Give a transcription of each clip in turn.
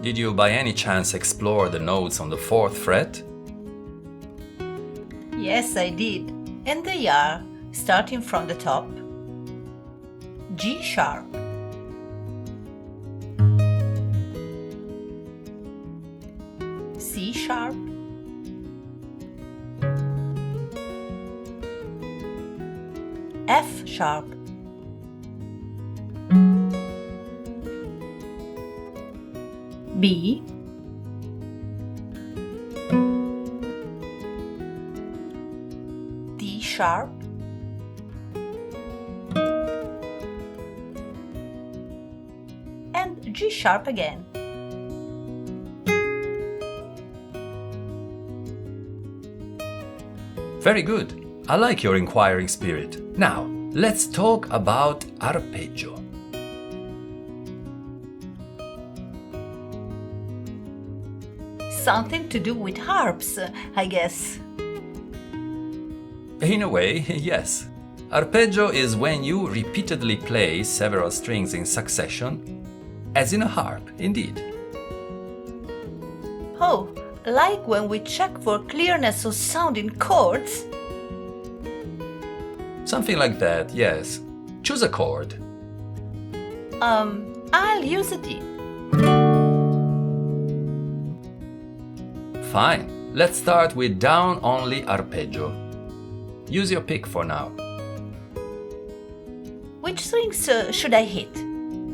Did you by any chance explore the notes on the 4th fret? Yes, I did. And they are, starting from the top, G sharp, C sharp, F sharp, B, D sharp, and G sharp again. Very good. I like your inquiring spirit. Now, let's talk about arpeggio. Something to do with harps, I guess. In a way, yes. Arpeggio is when you repeatedly play several strings in succession, as in a harp, indeed. Oh, like when we check for clearness of sound in chords? Something like that, yes. Choose a chord. I'll use a D. Fine. Let's start with down-only arpeggio. Use your pick for now. Which strings should I hit?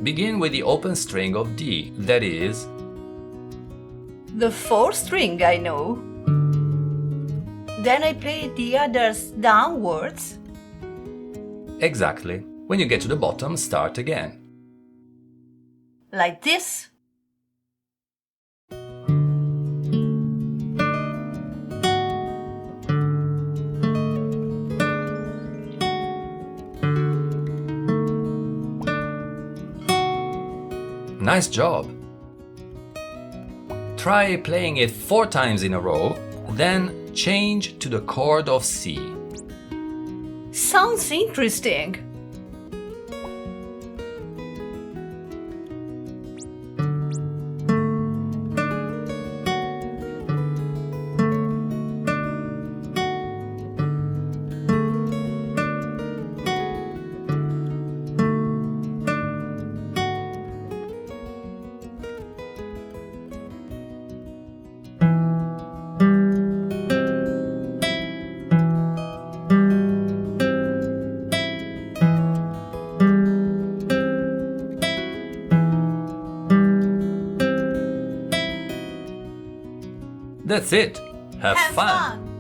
Begin with the open string of D, that is, The 4th string, I know. Then I play the others downwards. exactly. When you get to the bottom, start again. Like this. Nice job! Try playing it 4 times in a row, then change to the chord of C. Sounds interesting. That's it! Have fun!